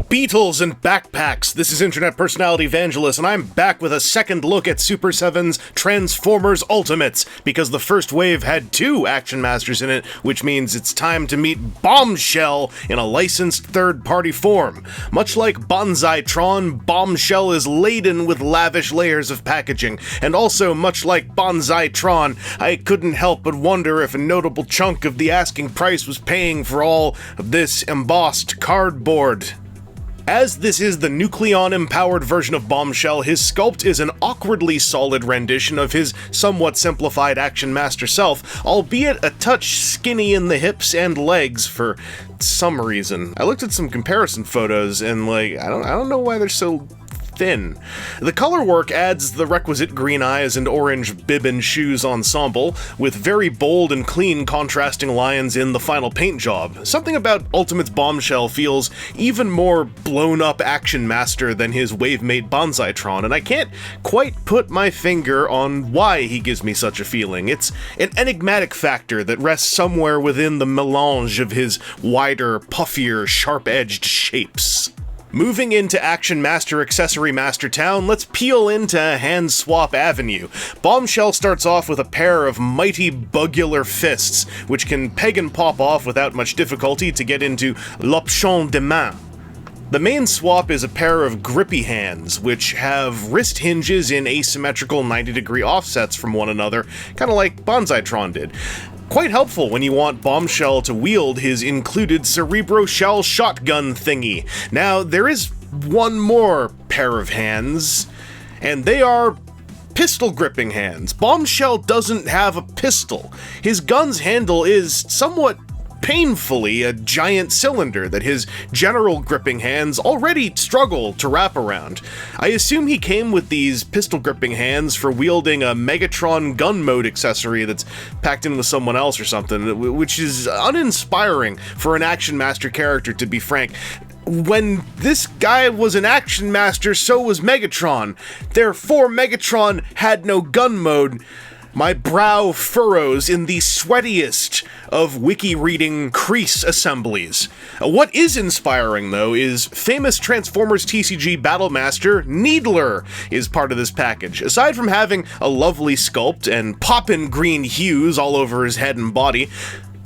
Beetles and backpacks. This is internet personality Vangelus, and I'm back with a second look at Super7's Transformers Ultimates, because the first wave had 2 Action Masters in it, which means it's time to meet Bombshell in a licensed third-party form. Much like Banzai-tron, Bombshell is laden with lavish layers of packaging, and also much like Banzai-tron, I couldn't help but wonder if a notable chunk of the asking price was paying for all of this embossed cardboard. As this is the Nucleon-empowered version of Bombshell, his sculpt is an awkwardly solid rendition of his somewhat simplified Action Master self, albeit a touch skinny in the hips and legs for some reason. I looked at some comparison photos and I don't know why they're so thin. The color work adds the requisite green eyes and orange bib and shoes ensemble, with very bold and clean contrasting lines in the final paint job. Something about Ultimate's Bombshell feels even more blown-up Action Master than his wave-mate Banzai-tron, and I can't quite put my finger on why he gives me such a feeling. It's an enigmatic factor that rests somewhere within the melange of his wider, puffier, sharp-edged shapes. Moving into Action Master Accessory Master Town, let's peel into Hand Swap Avenue. Bombshell starts off with a pair of mighty bugular fists, which can peg and pop off without much difficulty to get into l'option de main. The main swap is a pair of grippy hands, which have wrist hinges in asymmetrical 90-degree offsets from one another, kinda like Banzai-tron did. Quite helpful when you want Bombshell to wield his included Cerebro Shell shotgun thingy. Now, there is one more pair of hands, and they are pistol gripping hands. Bombshell doesn't have a pistol. His gun's handle is somewhat painfully a giant cylinder that his general gripping hands already struggle to wrap around. I assume he came with these pistol gripping hands for wielding a Megatron gun mode accessory that's packed in with someone else or something, which is uninspiring for an Action Master character, to be frank. When this guy was an Action Master, so was Megatron. Therefore, Megatron had no gun mode. My brow furrows in the sweatiest of wiki-reading crease assemblies. What is inspiring, though, is famous Transformers TCG Battlemaster Needler is part of this package. Aside from having a lovely sculpt and poppin' green hues all over his head and body,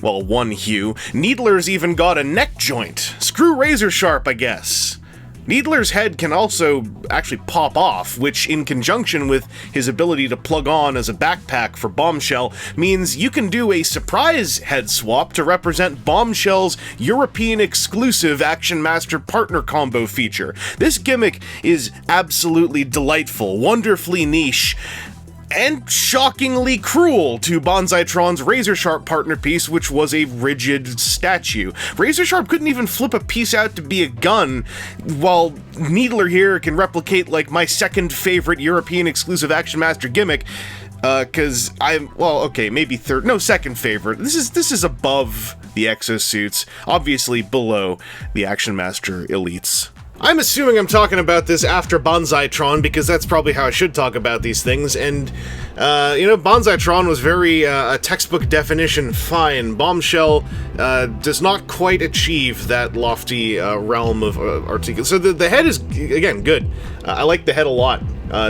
well, one hue, Needler's even got a neck joint. Screw razor sharp, I guess. Needler's head can also actually pop off, which, in conjunction with his ability to plug on as a backpack for Bombshell, means you can do a surprise head swap to represent Bombshell's European-exclusive Action Master partner combo feature. This gimmick is absolutely delightful, wonderfully niche, and shockingly cruel to Banzai-tron's Razor Sharp partner piece, which was a rigid statue. Razor Sharp couldn't even flip a piece out to be a gun, while Needler here can replicate, my second favorite European exclusive Action Master gimmick, maybe third, no, second favorite. This is above the exosuits, obviously below the Action Master elites. I'm assuming I'm talking about this after Banzai-tron, because that's probably how I should talk about these things, and, Banzai-tron was very, a textbook definition fine. Bombshell, does not quite achieve that lofty, realm of, articulation. So the head is, again, good. I like the head a lot.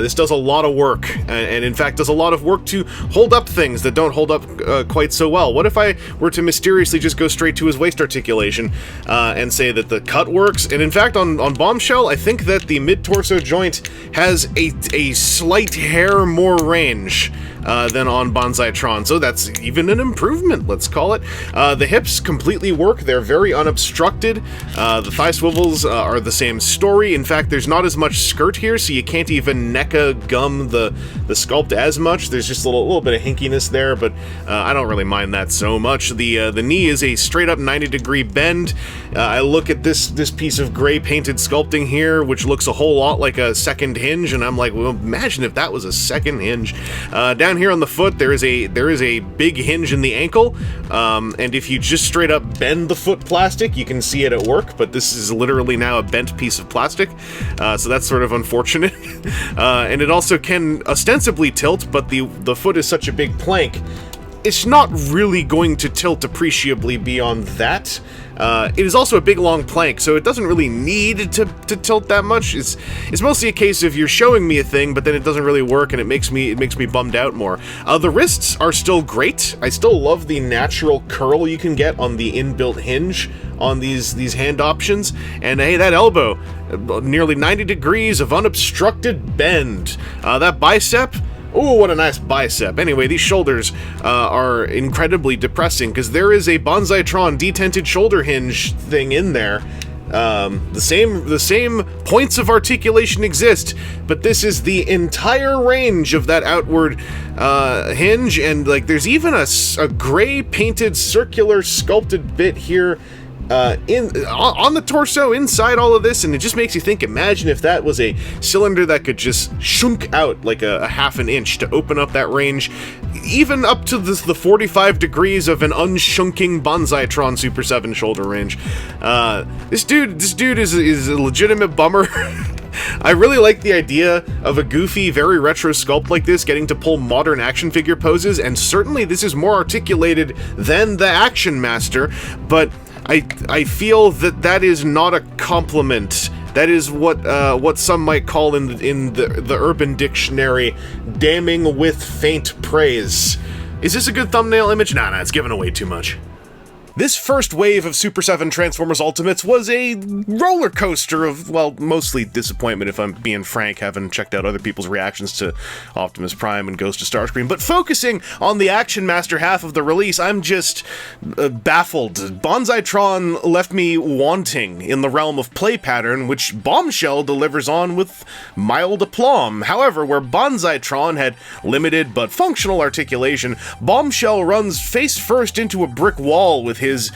This does a lot of work, and in fact does a lot of work to hold up things that don't hold up quite so well. What if I were to mysteriously just go straight to his waist articulation and say that the cut works? And in fact, on Bombshell, I think that the mid-torso joint has a slight hair more range than on Banzai-tron, so that's even an improvement, let's call it. The hips completely work, they're very unobstructed. The thigh swivels are the same story. In fact, there's not as much skirt here, so you can't even NECA gum the sculpt as much. There's just a little bit of hinkiness there, but I don't really mind that so much. The knee is a straight-up 90-degree bend. I look at this piece of gray painted sculpting here, which looks a whole lot like a second hinge, and I'm like, well, imagine if that was a second hinge. Down here on the foot, there is a big hinge in the ankle, and if you just straight up bend the foot plastic, you can see it at work, but this is literally now a bent piece of plastic, so that's sort of unfortunate. And it also can ostensibly tilt, but the foot is such a big plank it's not really going to tilt appreciably beyond that. It is also a big long plank, so it doesn't really need to tilt that much. It's mostly a case of you're showing me a thing, but then it doesn't really work, and it makes me bummed out more. The wrists are still great. I still love the natural curl you can get on the inbuilt hinge on these hand options, and hey, that elbow, nearly 90 degrees of unobstructed bend. That bicep. Ooh, what a nice bicep. Anyway, these shoulders are incredibly depressing because there is a Bonsaitron detented shoulder hinge thing in there. The same points of articulation exist, but this is the entire range of that outward hinge, and like there's even a gray painted circular sculpted bit here on the torso inside all of this, and it just makes you think, imagine if that was a cylinder that could just shunk out like a half an inch to open up that range, even up to the 45 degrees of an unshunking Bonsaitron Super 7 shoulder range. This dude is a legitimate bummer. I really like the idea of a goofy, very retro sculpt like this getting to pull modern action figure poses, and certainly this is more articulated than the Action Master, but I feel that is not a compliment. That is what some might call in the Urban Dictionary damning with faint praise. Is this a good thumbnail image? Nah, it's giving away too much. This first wave of Super 7 Transformers Ultimates was a roller coaster of, well, mostly disappointment if I'm being frank, having checked out other people's reactions to Optimus Prime and Ghost of Starscream, but focusing on the Action Master half of the release, I'm just baffled. Bonsaitron left me wanting in the realm of play pattern, which Bombshell delivers on with mild aplomb. However, where Bonsaitron had limited but functional articulation, Bombshell runs face first into a brick wall with his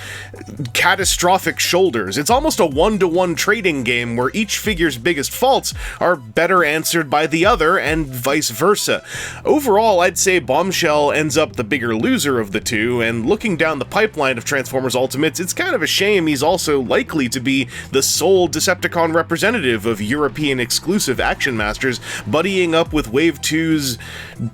catastrophic shoulders. It's almost a one-to-one trading game where each figure's biggest faults are better answered by the other, and vice versa. Overall, I'd say Bombshell ends up the bigger loser of the two, and looking down the pipeline of Transformers Ultimates, it's kind of a shame he's also likely to be the sole Decepticon representative of European exclusive Action Masters, buddying up with Wave 2's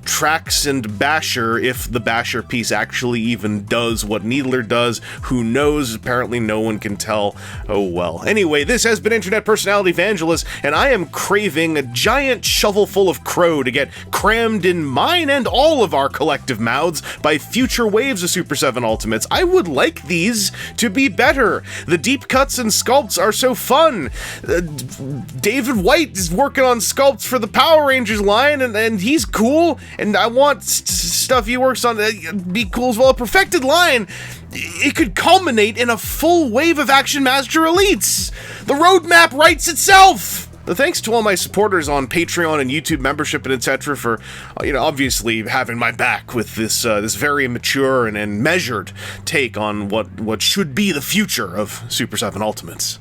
Trax and Basher, if the Basher piece actually even does what Needler does. Who knows? Apparently no one can tell. Oh well. Anyway, this has been Internet Personality Vangelus, and I am craving a giant shovelful of crow to get crammed in mine and all of our collective mouths by future waves of Super 7 Ultimates. I would like these to be better. The deep cuts and sculpts are so fun. David White is working on sculpts for the Power Rangers line, and he's cool, and I want stuff he works on to be cool as well. A perfected line, it could culminate in a full wave of Action Master Elites. The roadmap writes itself. Thanks to all my supporters on Patreon and YouTube membership and etc. for, obviously having my back with this very mature and measured take on what should be the future of Super 7 Ultimates.